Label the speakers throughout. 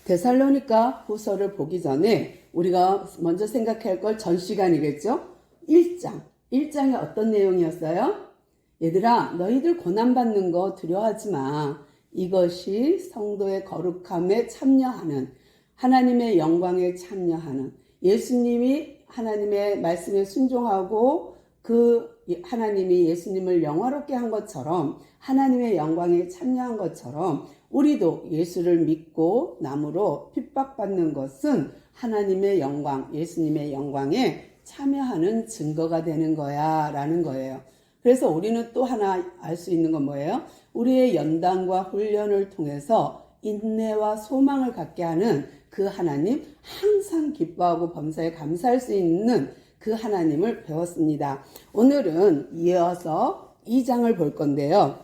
Speaker 1: 데살로니가 후서를 보기 전에 우리가 먼저 생각할 걸 전 시간이겠죠? 1장. 1장에 어떤 내용이었어요? 얘들아, 너희들 고난받는 거 두려워하지 마. 이것이 성도의 거룩함에 참여하는, 하나님의 영광에 참여하는, 예수님이 하나님의 말씀에 순종하고 그 하나님이 예수님을 영화롭게 한 것처럼, 하나님의 영광에 참여한 것처럼 우리도 예수를 믿고 남으로 핍박받는 것은 하나님의 영광, 예수님의 영광에 참여하는 증거가 되는 거야 라는 거예요. 그래서 우리는 또 하나 알 수 있는 건 뭐예요? 우리의 연단과 훈련을 통해서 인내와 소망을 갖게 하는 그 하나님, 항상 기뻐하고 범사에 감사할 수 있는 그 하나님을 배웠습니다. 오늘은 이어서 2장을 볼 건데요.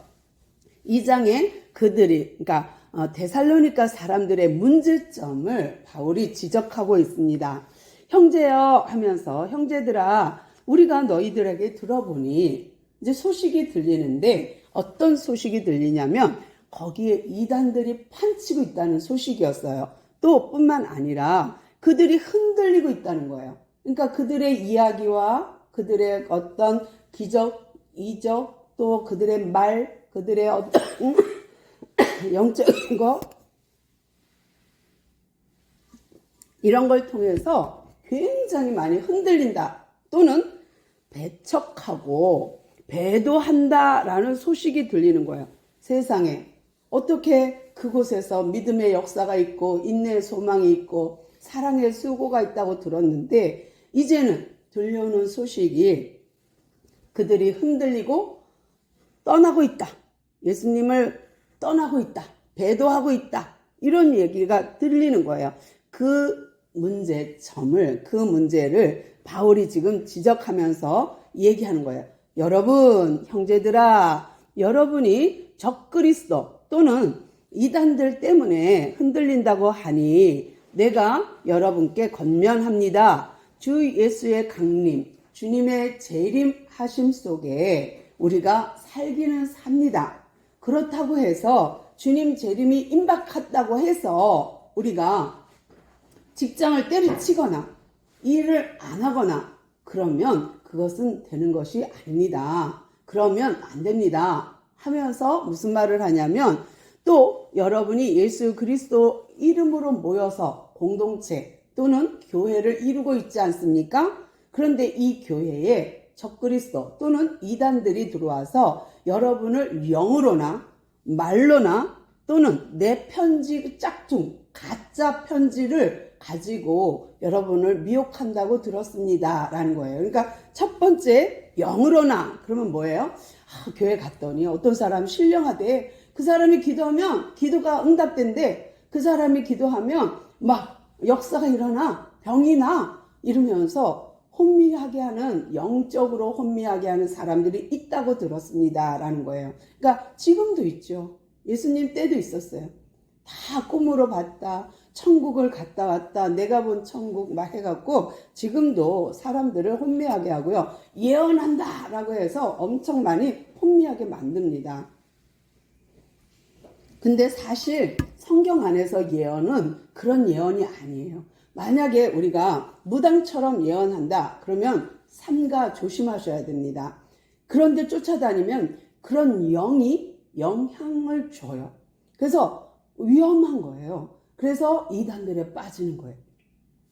Speaker 1: 2장에 그들이, 그러니까 데살로니가 사람들의 문제점을 바울이 지적하고 있습니다. 형제여 하면서, 형제들아, 우리가 너희들에게 들어보니 이제 소식이 들리는데, 어떤 소식이 들리냐면 거기에 이단들이 판치고 있다는 소식이었어요. 또 뿐만 아니라 그들이 흔들리고 있다는 거예요. 그러니까 그들의 이야기와 그들의 어떤 기적, 이적, 또 그들의 말, 그들의 어떤 영적인 거, 이런 걸 통해서 굉장히 많이 흔들린다, 또는 배척하고 배도한다라는 소식이 들리는 거예요. 세상에 어떻게 그곳에서 믿음의 역사가 있고 인내의 소망이 있고 사랑의 수고가 있다고 들었는데, 이제는 들려오는 소식이 그들이 흔들리고 떠나고 있다, 예수님을 떠나고 있다, 배도하고 있다, 이런 얘기가 들리는 거예요. 그 문제점을, 그 문제를 바울이 지금 지적하면서 얘기하는 거예요. 여러분, 형제들아, 여러분이 적그리스도 또는 이단들 때문에 흔들린다고 하니 내가 여러분께 권면합니다. 주 예수의 강림, 주님의 재림하심 속에 우리가 살기는 삽니다. 그렇다고 해서 주님 재림이 임박했다고 해서 우리가 직장을 때려치거나 일을 안 하거나 그러면 그것은 되는 것이 아닙니다. 그러면 안 됩니다. 하면서 무슨 말을 하냐면, 또 여러분이 예수 그리스도 이름으로 모여서 공동체 또는 교회를 이루고 있지 않습니까? 그런데 이 교회에 적그리스도 또는 이단들이 들어와서 여러분을 영으로나 말로나 또는 내 편지 짝퉁, 가짜 편지를 가지고 여러분을 미혹한다고 들었습니다 라는 거예요. 그러니까 첫 번째, 영으로나, 그러면 뭐예요? 교회 갔더니 어떤 사람 신령하대, 그 사람이 기도하면 기도가 응답된대, 그 사람이 기도하면 막 역사가 일어나, 병이 나, 이러면서 혼미하게 하는, 영적으로 혼미하게 하는 사람들이 있다고 들었습니다 라는 거예요. 그러니까 지금도 있죠. 예수님 때도 있었어요. 다 꿈으로 봤다, 천국을 갔다 왔다, 내가 본 천국 막 해갖고 지금도 사람들을 혼미하게 하고요, 예언한다 라고 해서 엄청 많이 혼미하게 만듭니다. 근데 사실 성경 안에서 예언은 그런 예언이 아니에요. 만약에 우리가 무당처럼 예언한다 그러면 삼가 조심하셔야 됩니다. 그런데 쫓아다니면 그런 영이 영향을 줘요. 그래서 위험한 거예요. 그래서 이단들에 빠지는 거예요.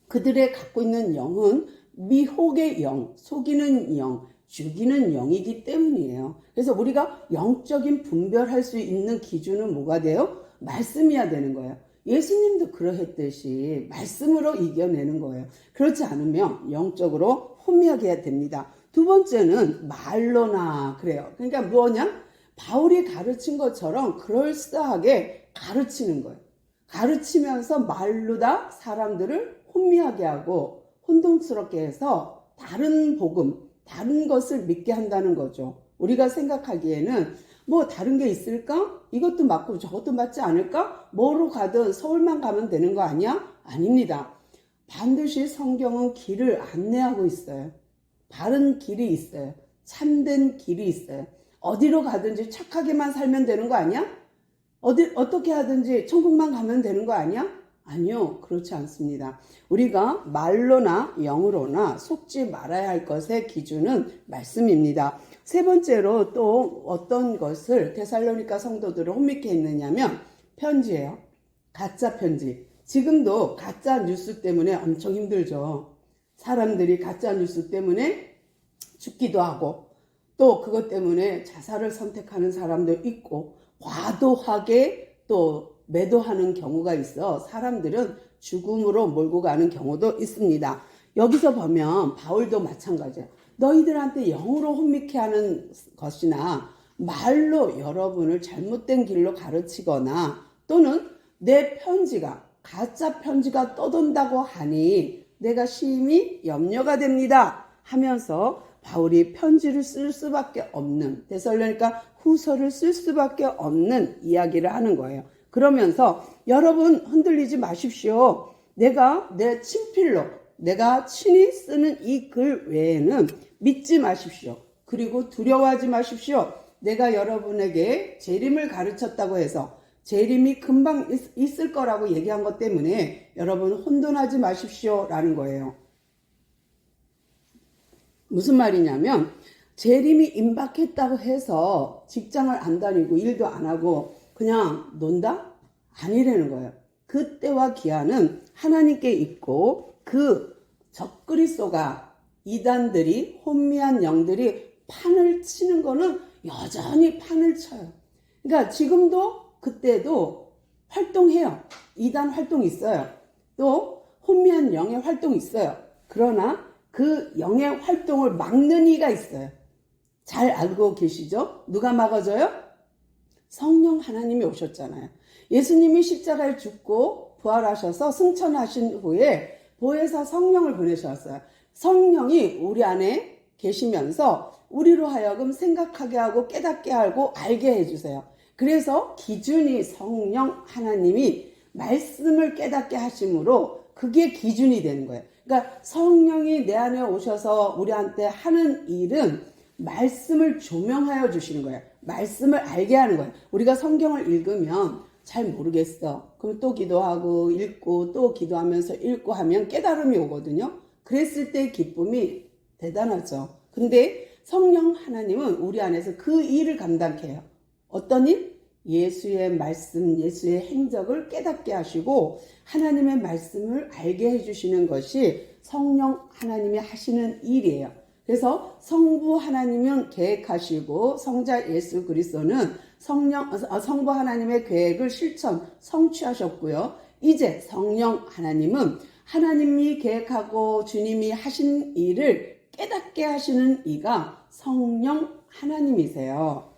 Speaker 1: 그들의 갖고 있는 영은 미혹의 영, 속이는 영, 죽이는 영이기 때문이에요. 그래서 우리가 영적인 분별할 수 있는 기준은 뭐가 돼요? 말씀이어야 되는 거예요. 예수님도 그러했듯이 말씀으로 이겨내는 거예요. 그렇지 않으면 영적으로 혼미하게 해야 됩니다. 두 번째는 말로나 그래요. 그러니까 뭐냐? 바울이 가르친 것처럼 그럴싸하게 가르치는 거예요. 가르치면서 말로 다 사람들을 혼미하게 하고 혼동스럽게 해서 다른 복음, 다른 것을 믿게 한다는 거죠. 우리가 생각하기에는 뭐 다른 게 있을까? 이것도 맞고 저것도 맞지 않을까? 뭐로 가든 서울만 가면 되는 거 아니야? 아닙니다. 반드시 성경은 길을 안내하고 있어요. 바른 길이 있어요. 참된 길이 있어요. 어디로 가든지 착하게만 살면 되는 거 아니야? 어떻게 하든지 천국만 가면 되는 거 아니야? 아니요, 그렇지 않습니다. 우리가 말로나 영으로나 속지 말아야 할 것의 기준은 말씀입니다. 세 번째로 또 어떤 것을 데살로니가 성도들을 혼미케 했느냐면 편지예요. 가짜 편지. 지금도 가짜 뉴스 때문에 엄청 힘들죠. 사람들이 가짜 뉴스 때문에 죽기도 하고 또 그것 때문에 자살을 선택하는 사람도 있고 과도하게 또 매도하는 경우가 있어 사람들은 죽음으로 몰고 가는 경우도 있습니다. 여기서 보면 바울도 마찬가지예요. 너희들한테 영으로 혼미케 하는 것이나 말로 여러분을 잘못된 길로 가르치거나 또는 내 편지가 가짜 편지가 떠돈다고 하니 내가 심히 염려가 됩니다 하면서 바울이 편지를 쓸 수밖에 없는 데살로니가 후서를 쓸 수밖에 없는 이야기를 하는 거예요. 그러면서 여러분 흔들리지 마십시오. 내가 내 친필로 내가 친히 쓰는 이 글 외에는 믿지 마십시오. 그리고 두려워하지 마십시오. 내가 여러분에게 재림을 가르쳤다고 해서 재림이 금방 있을 거라고 얘기한 것 때문에 여러분 혼돈하지 마십시오 라는 거예요. 무슨 말이냐면 재림이 임박했다고 해서 직장을 안 다니고 일도 안 하고 그냥 논다? 아니라는 거예요. 그때와 기한은 하나님께 있고 그 적그리스도가 이단들이 혼미한 영들이 판을 치는 거는 여전히 판을 쳐요. 그러니까 지금도 그때도 활동해요. 이단 활동 있어요. 또 혼미한 영의 활동 있어요. 그러나 그 영의 활동을 막는 이가 있어요. 잘 알고 계시죠? 누가 막아줘요? 성령 하나님이 오셨잖아요. 예수님이 십자가에 죽고 부활하셔서 승천하신 후에 보혜사 성령을 보내셨어요. 성령이 우리 안에 계시면서 우리로 하여금 생각하게 하고 깨닫게 하고 알게 해주세요. 그래서 기준이 성령 하나님이 말씀을 깨닫게 하심으로 그게 기준이 되는 거예요. 그러니까 성령이 내 안에 오셔서 우리한테 하는 일은 말씀을 조명하여 주시는 거예요. 말씀을 알게 하는 거예요. 우리가 성경을 읽으면 잘 모르겠어. 그럼 또 기도하고 읽고 또 기도하면서 읽고 하면 깨달음이 오거든요. 그랬을 때의 기쁨이 대단하죠. 근데 성령 하나님은 우리 안에서 그 일을 감당케 해요. 어떤 일? 예수의 말씀, 예수의 행적을 깨닫게 하시고 하나님의 말씀을 알게 해주시는 것이 성령 하나님이 하시는 일이에요. 그래서 성부 하나님은 계획하시고 성자 예수 그리스도는 성부 하나님의 계획을 성취하셨고요. 이제 성령 하나님은 하나님이 계획하고 주님이 하신 일을 깨닫게 하시는 이가 성령 하나님이세요.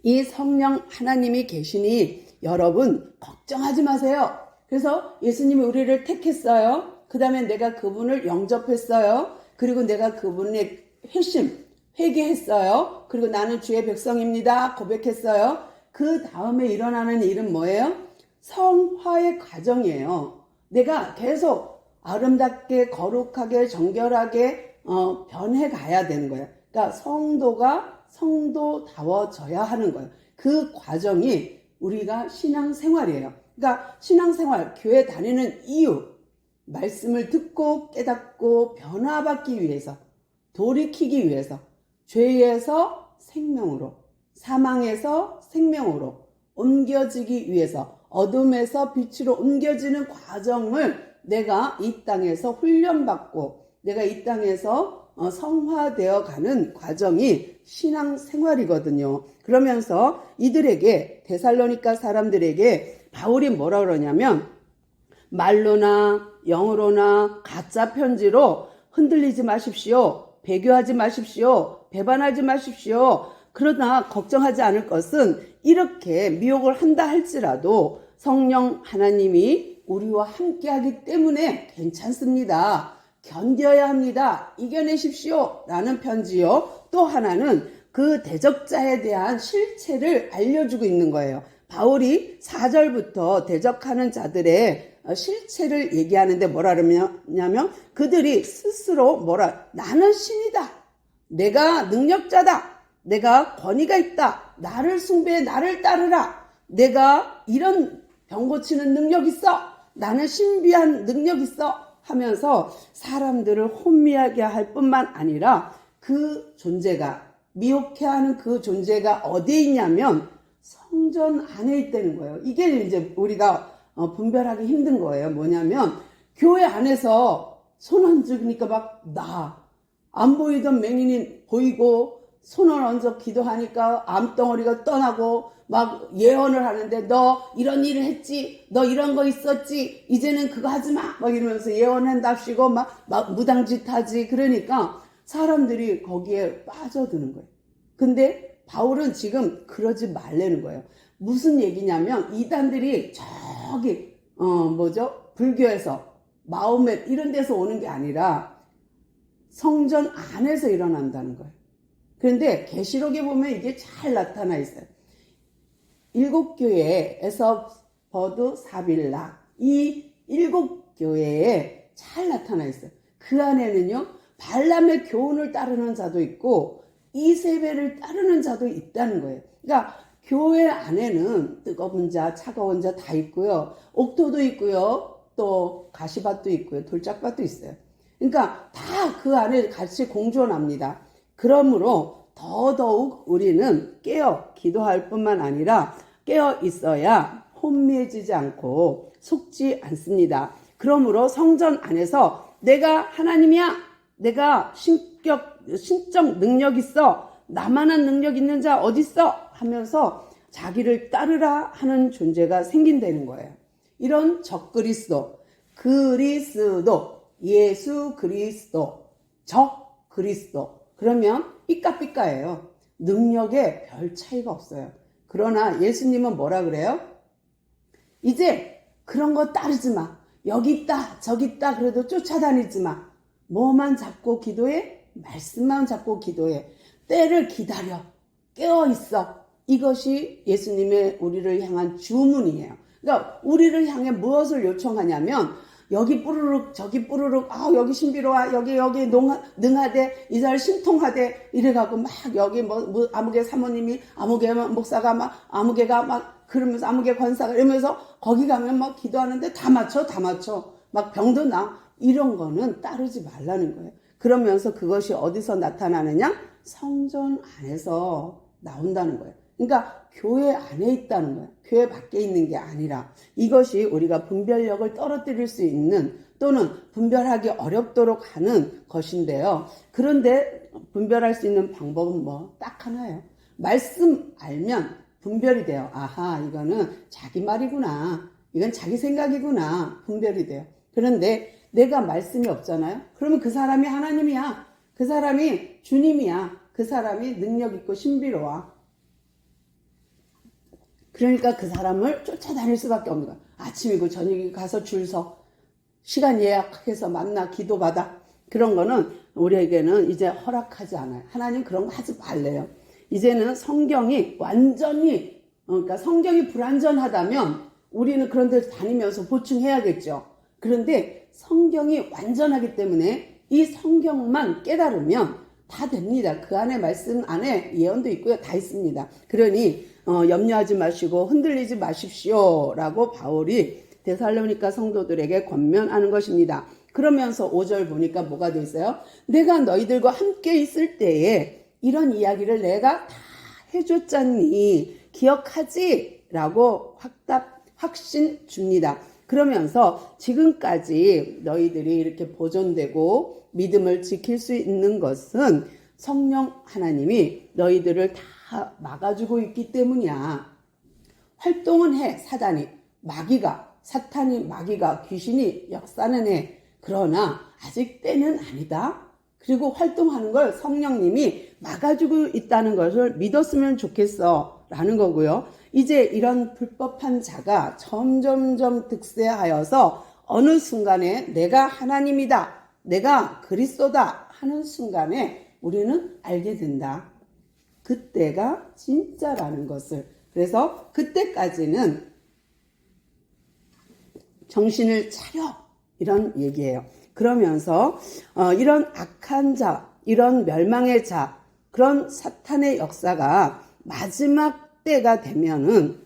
Speaker 1: 이 성령 하나님이 계시니 여러분 걱정하지 마세요. 그래서 예수님이 우리를 택했어요. 그 다음에 내가 그분을 영접했어요. 그리고 내가 그분의 회개했어요. 그리고 나는 주의 백성입니다. 고백했어요. 그 다음에 일어나는 일은 뭐예요? 성화의 과정이에요. 내가 계속 아름답게 거룩하게 정결하게 변해가야 되는 거예요. 그러니까 성도가 성도다워져야 하는 거예요. 그 과정이 우리가 신앙생활이에요. 그러니까 신앙생활, 교회 다니는 이유, 말씀을 듣고 깨닫고 변화받기 위해서, 돌이키기 위해서, 죄에서 생명으로, 사망에서 생명으로 옮겨지기 위해서, 어둠에서 빛으로 옮겨지는 과정을 내가 이 땅에서 훈련받고 내가 이 땅에서 성화되어 가는 과정이 신앙생활이거든요. 그러면서 이들에게 데살로니가 사람들에게 바울이 뭐라 그러냐면 말로나 영으로나 가짜 편지로 흔들리지 마십시오. 배교하지 마십시오. 배반하지 마십시오. 그러나 걱정하지 않을 것은 이렇게 미혹을 한다 할지라도 성령 하나님이 우리와 함께하기 때문에 괜찮습니다. 견뎌야 합니다. 이겨내십시오. 라는 편지요. 또 하나는 그 대적자에 대한 실체를 알려주고 있는 거예요. 바울이 4절부터 대적하는 자들의 실체를 얘기하는데 뭐라 그러냐면 그들이 스스로 나는 신이다. 내가 능력자다. 내가 권위가 있다. 나를 숭배해 나를 따르라. 내가 이런 병 고치는 능력 있어. 나는 신비한 능력 있어. 하면서 사람들을 혼미하게 할 뿐만 아니라 그 존재가, 미혹해하는 그 존재가 어디에 있냐면 성전 안에 있다는 거예요. 이게 이제 우리가 분별하기 힘든 거예요. 뭐냐면 교회 안에서 손 얹으니까 막 안 보이던 맹인이 보이고, 손을 얹어 기도하니까 암덩어리가 떠나고, 막 예언을 하는데 너 이런 일을 했지, 너 이런 거 있었지, 이제는 그거 하지 마, 막 이러면서 예언한답시고 막 무당짓 하지. 그러니까 사람들이 거기에 빠져드는 거예요. 근데 바울은 지금 그러지 말라는 거예요. 무슨 얘기냐면 이단들이 저기 불교에서 마호멧 이런 데서 오는 게 아니라 성전 안에서 일어난다는 거예요. 그런데 계시록에 보면 이게 잘 나타나 있어요. 7교회 에서버드 사빌라, 이 7교회에 잘 나타나 있어요. 그 안에는요, 발람의 교훈을 따르는 자도 있고 이세벨을 따르는 자도 있다는 거예요. 그러니까 교회 안에는 뜨거운 자, 차가운 자 다 있고요. 옥토도 있고요. 또 가시밭도 있고요. 돌짝밭도 있어요. 그러니까 다 그 안에 같이 공존합니다. 그러므로 더더욱 우리는 깨어 기도할 뿐만 아니라 깨어 있어야 혼미해지지 않고 속지 않습니다. 그러므로 성전 안에서 내가 하나님이야, 내가 신적 능력 있어, 나만한 능력 있는 자 어딨어 하면서 자기를 따르라 하는 존재가 생긴다는 거예요. 이런 적그리스도, 예수 그리스도, 적 그리스도, 그러면 삐까삐까예요. 능력에 별 차이가 없어요. 그러나 예수님은 뭐라 그래요? 이제 그런 거 따르지 마. 여기 있다 저기 있다 그래도 쫓아다니지 마. 뭐만 잡고 기도해? 말씀만 잡고 기도해. 때를 기다려. 깨어있어. 이것이 예수님의 우리를 향한 주문이에요. 그러니까 우리를 향해 무엇을 요청하냐면 여기 뿌르륵 저기 뿌르륵, 여기 신비로워, 여기 능하대, 이 사람 신통하대, 이래갖고 막 여기 아무개 사모님이, 아무개 목사가 아무개가 그러면서 아무개 권사가 이러면서 거기 가면 막 기도하는데 다 맞춰 막 병도 나. 이런 거는 따르지 말라는 거예요. 그러면서 그것이 어디서 나타나느냐? 성전 안에서 나온다는 거예요. 그러니까 교회 안에 있다는 거예요. 교회 밖에 있는 게 아니라. 이것이 우리가 분별력을 떨어뜨릴 수 있는, 또는 분별하기 어렵도록 하는 것인데요. 그런데 분별할 수 있는 방법은 딱 하나예요. 말씀 알면 분별이 돼요. 아하, 이거는 자기 말이구나, 이건 자기 생각이구나, 분별이 돼요. 그런데 내가 말씀이 없잖아요. 그러면 그 사람이 하나님이야, 그 사람이 주님이야, 그 사람이 능력 있고 신비로워. 그러니까 그 사람을 쫓아다닐 수밖에 없는 거야. 아침이고 저녁이고 가서 줄 서, 시간 예약해서 만나 기도받아. 그런 거는 우리에게는 이제 허락하지 않아요. 하나님 그런 거 하지 말래요. 이제는 성경이 완전히, 그러니까 성경이 불완전하다면 우리는 그런 데 다니면서 보충해야겠죠. 그런데 성경이 완전하기 때문에 이 성경만 깨달으면 다 됩니다. 그 안에 말씀 안에 예언도 있고요. 다 있습니다. 그러니 염려하지 마시고 흔들리지 마십시오 라고 바울이 데살로니가 성도들에게 권면하는 것입니다. 그러면서 5절 보니까 뭐가 돼 있어요? 내가 너희들과 함께 있을 때에 이런 이야기를 내가 다 해줬잖니 기억하지? 라고 확신 줍니다. 그러면서 지금까지 너희들이 이렇게 보존되고 믿음을 지킬 수 있는 것은 성령 하나님이 너희들을 다 막아주고 있기 때문이야. 활동은 해, 사탄이, 귀신이 역사는 해. 그러나 아직 때는 아니다. 그리고 활동하는 걸 성령님이 막아주고 있다는 것을 믿었으면 좋겠어 라는 거고요. 이제 이런 불법한 자가 점점점 득세하여서 어느 순간에 내가 하나님이다, 내가 그리스도다 하는 순간에 우리는 알게 된다. 그때가 진짜라는 것을. 그래서 그때까지는 정신을 차려, 이런 얘기예요. 그러면서 이런 악한 자, 이런 멸망의 자, 그런 사탄의 역사가 마지막 때가 되면은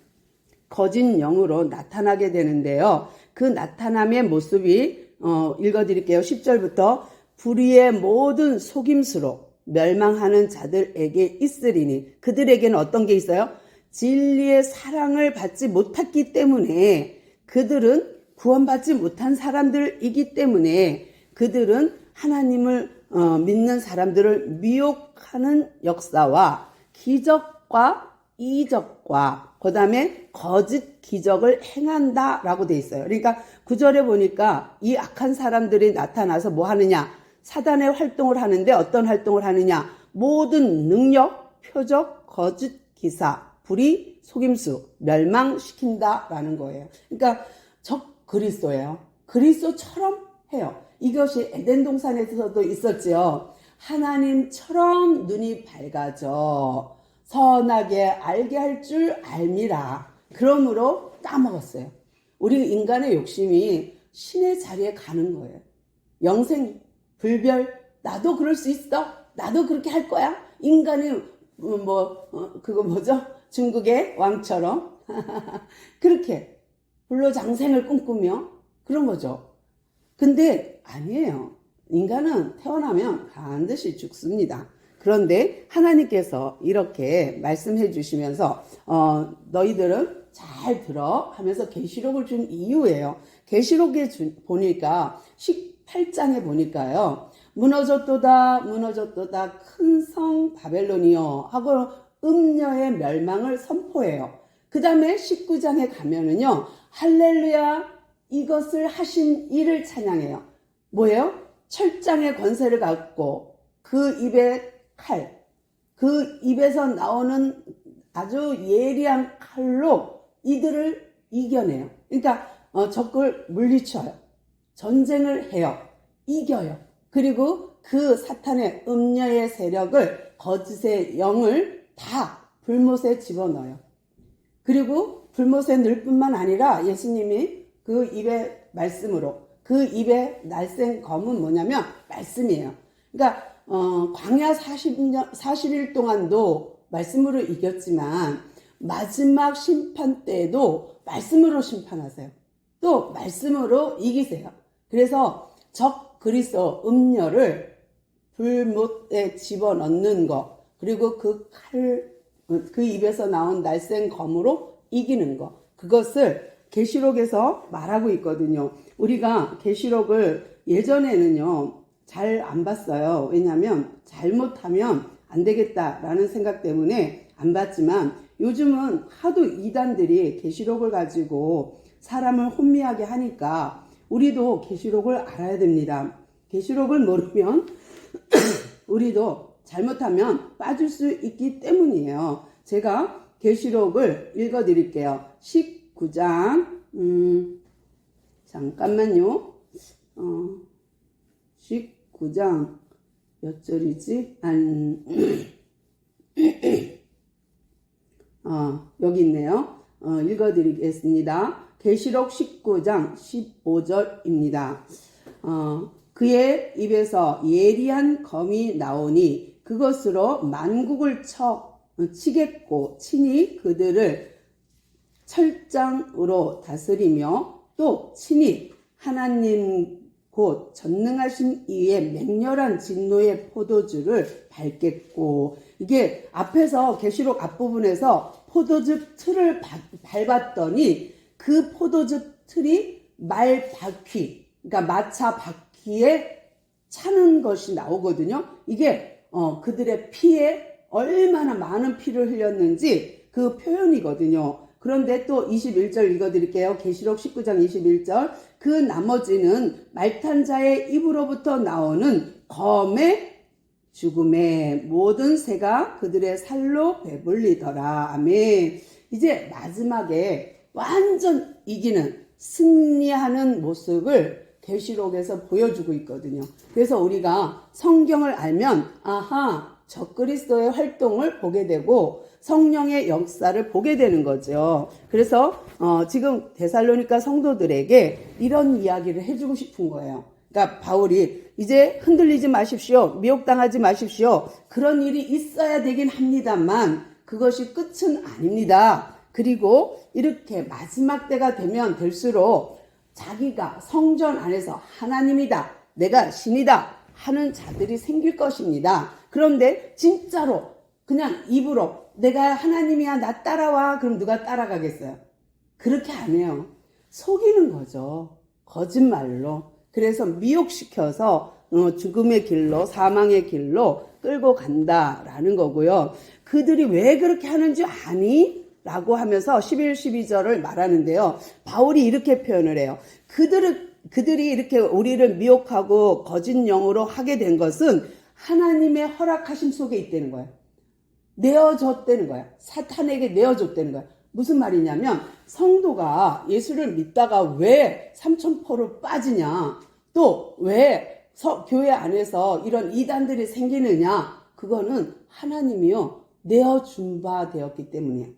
Speaker 1: 거짓 영으로 나타나게 되는데요. 그 나타남의 모습이 읽어드릴게요. 10절부터 불의의 모든 속임수로 멸망하는 자들에게 있으리니 그들에게는 어떤 게 있어요? 진리의 사랑을 받지 못했기 때문에 그들은 구원받지 못한 사람들이기 때문에 그들은 하나님을 믿는 사람들을 미혹하는 역사와 기적과 이적과 그 다음에 거짓 기적을 행한다라고 돼 있어요. 그러니까 9절에 보니까 이 악한 사람들이 나타나서 뭐 하느냐? 사단의 활동을 하는데 어떤 활동을 하느냐? 모든 능력, 표적, 거짓 기사, 불의, 속임수, 멸망시킨다라는 거예요. 그러니까 적 그리스도예요. 그리스도처럼 해요. 이것이 에덴 동산에서도 있었지요. 하나님처럼 눈이 밝아져 선하게 알게 할 줄 알미라. 그러므로 까먹었어요. 우리 인간의 욕심이 신의 자리에 가는 거예요. 영생, 불별, 나도 그럴 수 있어. 나도 그렇게 할 거야. 인간이 그거 뭐죠? 중국의 왕처럼 그렇게 불로장생을 꿈꾸며 그런 거죠. 근데 아니에요. 인간은 태어나면 반드시 죽습니다. 그런데 하나님께서 이렇게 말씀해 주시면서 너희들은 잘 들어 하면서 계시록을 준 이유예요. 계시록에 보니까 18장에 보니까요. 무너졌도다 무너졌도다 큰 성 바벨론이요 하고 음녀의 멸망을 선포해요. 그 다음에 19장에 가면은요. 할렐루야 이것을 하신 이를 찬양해요. 뭐예요? 철장의 권세를 갖고 그 입에 칼, 그 입에서 나오는 아주 예리한 칼로 이들을 이겨내요. 그러니까 적을 물리쳐요. 전쟁을 해요. 이겨요. 그리고 그 사탄의 음녀의 세력을 거짓의 영을 다 불못에 집어넣어요. 그리고 불못에 넣을 뿐만 아니라 예수님이 그 입의 말씀으로 그 입의 날쌘 검은 뭐냐면 말씀이에요. 그러니까 광야 40일 동안도 말씀으로 이겼지만 마지막 심판 때에도 말씀으로 심판하세요. 또 말씀으로 이기세요. 그래서 적 그리스도 음녀를 불못에 집어넣는 거 그리고 그 입에서 나온 날쌘 검으로 이기는 거 그것을 계시록에서 말하고 있거든요. 우리가 계시록을 예전에는요 잘 안 봤어요. 왜냐하면 잘못하면 안 되겠다라는 생각 때문에 안 봤지만 요즘은 하도 이단들이 계시록을 가지고 사람을 혼미하게 하니까 우리도 계시록을 알아야 됩니다. 계시록을 모르면 우리도 잘못하면 빠질 수 있기 때문이에요. 제가 계시록을 읽어드릴게요. 19장 잠깐만요. 19장 몇 절이지? 여기 있네요. 읽어드리겠습니다. 계시록 19장 15절입니다. 그의 입에서 예리한 검이 나오니 그것으로 만국을 치겠고 친히 그들을 철장으로 다스리며 또 친히 하나님 곧 전능하신 이의 맹렬한 진노의 포도주를 밟겠고 이게 앞에서 계시록 앞부분에서 포도즙 틀을 밟았더니 그 포도즙 틀이 말바퀴 그러니까 마차 바퀴에 차는 것이 나오거든요. 이게 그들의 피에 얼마나 많은 피를 흘렸는지 그 표현이거든요. 그런데 또 21절 읽어드릴게요. 계시록 19장 21절 그 나머지는 말탄 자의 입으로부터 나오는 검의 죽음의 모든 새가 그들의 살로 배불리더라. 아멘. 이제 마지막에 완전 이기는 승리하는 모습을 계시록에서 보여주고 있거든요. 그래서 우리가 성경을 알면 적그리스도의 활동을 보게 되고 성령의 역사를 보게 되는 거죠. 그래서 지금 데살로니가 성도들에게 이런 이야기를 해주고 싶은 거예요. 그러니까 바울이 이제 흔들리지 마십시오. 미혹당하지 마십시오. 그런 일이 있어야 되긴 합니다만 그것이 끝은 아닙니다. 그리고 이렇게 마지막 때가 되면 될수록 자기가 성전 안에서 하나님이다, 내가 신이다 하는 자들이 생길 것입니다. 그런데 진짜로 그냥 입으로 내가 하나님이야, 나 따라와, 그럼 누가 따라가겠어요? 그렇게 안 해요. 속이는 거죠. 거짓말로. 그래서 미혹시켜서 죽음의 길로, 사망의 길로 끌고 간다라는 거고요. 그들이 왜 그렇게 하는지 아니? 라고 하면서 11, 12절을 말하는데요. 바울이 이렇게 표현을 해요. 그들이 이렇게 우리를 미혹하고 거짓 영으로 하게 된 것은 하나님의 허락하심 속에 있다는 거예요. 내어줬다는 거야. 사탄에게 내어줬다는 거야. 무슨 말이냐면 성도가 예수를 믿다가 왜 삼천포로 빠지냐, 또 왜 교회 안에서 이런 이단들이 생기느냐, 그거는 하나님이요 내어준 바 되었기 때문이에요.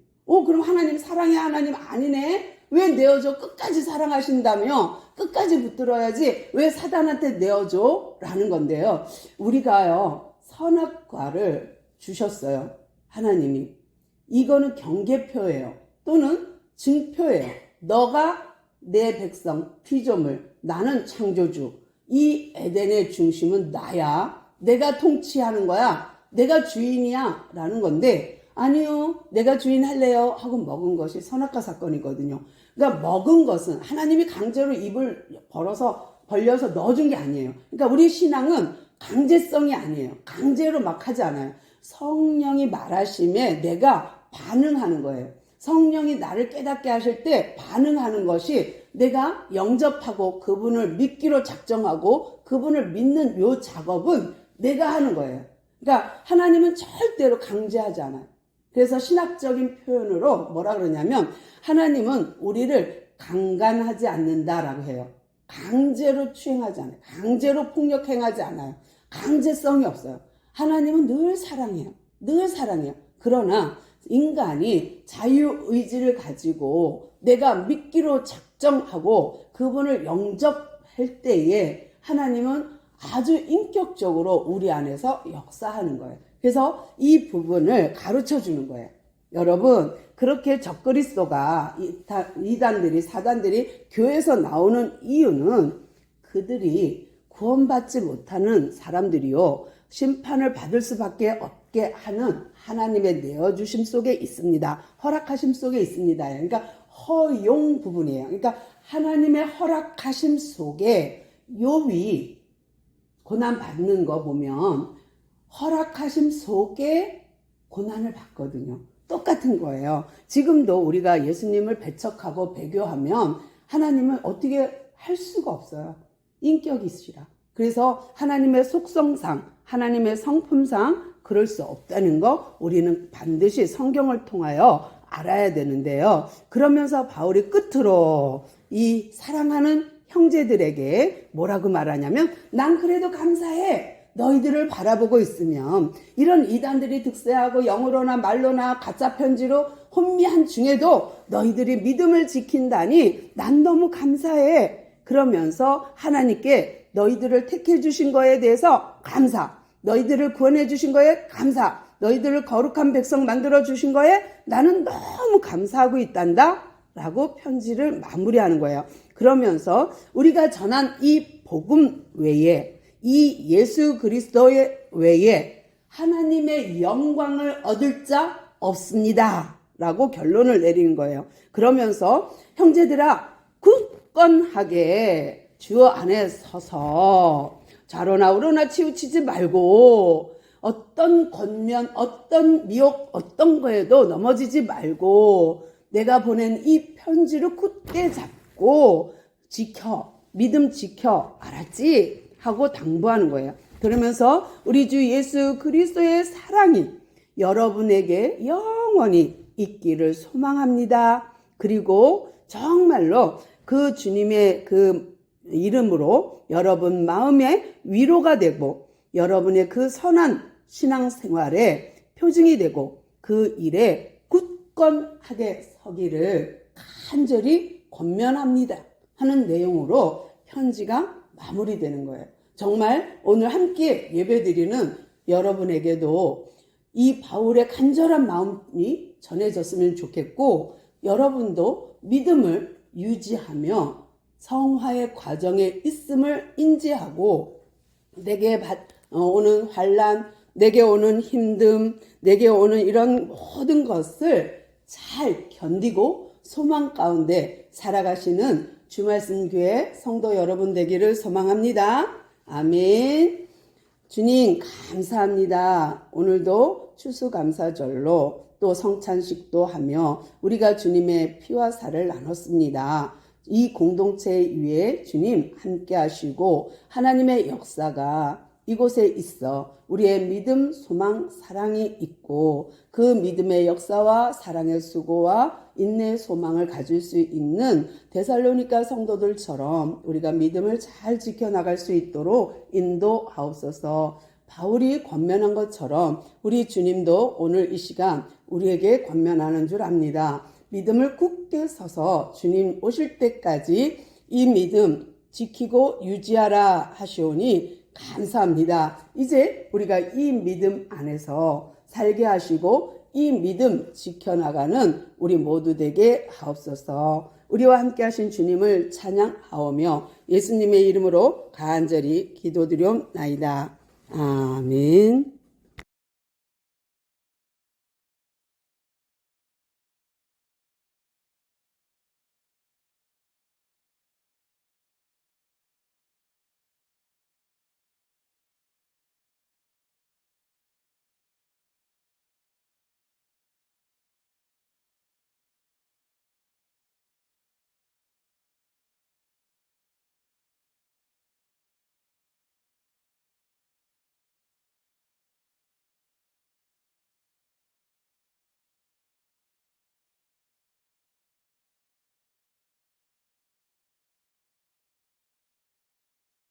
Speaker 1: 그럼 하나님 사랑의 하나님 아니네? 왜 내어줘? 끝까지 사랑하신다며 끝까지 붙들어야지 왜 사단한테 내어줘? 라는 건데요. 우리가요 선악과를 주셨어요. 하나님이. 이거는 경계표예요. 또는 증표예요. 너가 내 백성 피조물, 나는 창조주, 이 에덴의 중심은 나야, 내가 통치하는 거야, 내가 주인이야 라는 건데, 아니요 내가 주인 할래요 하고 먹은 것이 선악과 사건이거든요. 그러니까 먹은 것은 하나님이 강제로 입을 벌려서 넣어준 게 아니에요. 그러니까 우리 신앙은 강제성이 아니에요. 강제로 막 하지 않아요. 성령이 말하심에 내가 반응하는 거예요. 성령이 나를 깨닫게 하실 때 반응하는 것이 내가 영접하고 그분을 믿기로 작정하고 그분을 믿는 요 작업은 내가 하는 거예요. 그러니까 하나님은 절대로 강제하지 않아요. 그래서 신학적인 표현으로 뭐라 그러냐면 하나님은 우리를 강간하지 않는다라고 해요. 강제로 추행하지 않아요. 강제로 폭력 행하지 않아요. 강제성이 없어요. 하나님은 늘 사랑해요. 늘 사랑해요. 그러나 인간이 자유의지를 가지고 내가 믿기로 작정하고 그분을 영접할 때에 하나님은 아주 인격적으로 우리 안에서 역사하는 거예요. 그래서 이 부분을 가르쳐 주는 거예요. 여러분, 그렇게 적그리스도가 이단들이 사단들이 교회에서 나오는 이유는 그들이 구원받지 못하는 사람들이요 심판을 받을 수밖에 없게 하는 하나님의 내어주심 속에 있습니다. 허락하심 속에 있습니다. 그러니까 허용 부분이에요. 그러니까 하나님의 허락하심 속에 욥이 고난 받는 거 보면 허락하심 속에 고난을 받거든요. 똑같은 거예요. 지금도 우리가 예수님을 배척하고 배교하면 하나님은 어떻게 할 수가 없어요. 인격이시라. 그래서 하나님의 속성상, 하나님의 성품상 그럴 수 없다는 거 우리는 반드시 성경을 통하여 알아야 되는데요. 그러면서 바울이 끝으로 이 사랑하는 형제들에게 뭐라고 말하냐면 난 그래도 감사해. 너희들을 바라보고 있으면 이런 이단들이 득세하고 영으로나 말로나 가짜 편지로 혼미한 중에도 너희들이 믿음을 지킨다니 난 너무 감사해. 그러면서 하나님께 너희들을 택해 주신 거에 대해서 감사, 너희들을 구원해 주신 거에 감사, 너희들을 거룩한 백성 만들어 주신 거에 나는 너무 감사하고 있단다 라고 편지를 마무리하는 거예요. 그러면서 우리가 전한 이 복음 외에 이 예수 그리스도의 외에 하나님의 영광을 얻을 자 없습니다 라고 결론을 내리는 거예요. 그러면서 형제들아 굳건하게 주 안에 서서 좌로나 우로나 치우치지 말고 어떤 권면, 어떤 미혹, 어떤 거에도 넘어지지 말고 내가 보낸 이 편지를 굳게 잡고 지켜, 믿음 지켜, 알았지? 하고 당부하는 거예요. 그러면서 우리 주 예수 그리스도의 사랑이 여러분에게 영원히 있기를 소망합니다. 그리고 정말로 그 주님의 그 이름으로 여러분 마음에 위로가 되고 여러분의 그 선한 신앙생활의 표징이 되고 그 일에 굳건하게 서기를 간절히 권면합니다 하는 내용으로 편지가 마무리되는 거예요. 정말 오늘 함께 예배드리는 여러분에게도 이 바울의 간절한 마음이 전해졌으면 좋겠고 여러분도 믿음을 유지하며 성화의 과정에 있음을 인지하고 내게 오는 환난, 내게 오는 힘듦, 내게 오는 이런 모든 것을 잘 견디고 소망 가운데 살아가시는 주말씀 교회 성도 여러분 되기를 소망합니다. 아멘. 주님 감사합니다. 오늘도 추수감사절로 또 성찬식도 하며 우리가 주님의 피와 살을 나눴습니다. 이 공동체 위에 주님 함께 하시고 하나님의 역사가 이곳에 있어 우리의 믿음, 소망, 사랑이 있고 그 믿음의 역사와 사랑의 수고와 인내의 소망을 가질 수 있는 데살로니가 성도들처럼 우리가 믿음을 잘 지켜나갈 수 있도록 인도하옵소서. 바울이 권면한 것처럼 우리 주님도 오늘 이 시간 우리에게 권면하는 줄 압니다. 믿음을 굳게 서서 주님 오실 때까지 이 믿음 지키고 유지하라 하시오니 감사합니다. 이제 우리가 이 믿음 안에서 살게 하시고 이 믿음 지켜나가는 우리 모두 되게 하옵소서. 우리와 함께 하신 주님을 찬양하오며 예수님의 이름으로 간절히 기도드리옵나이다. 아멘.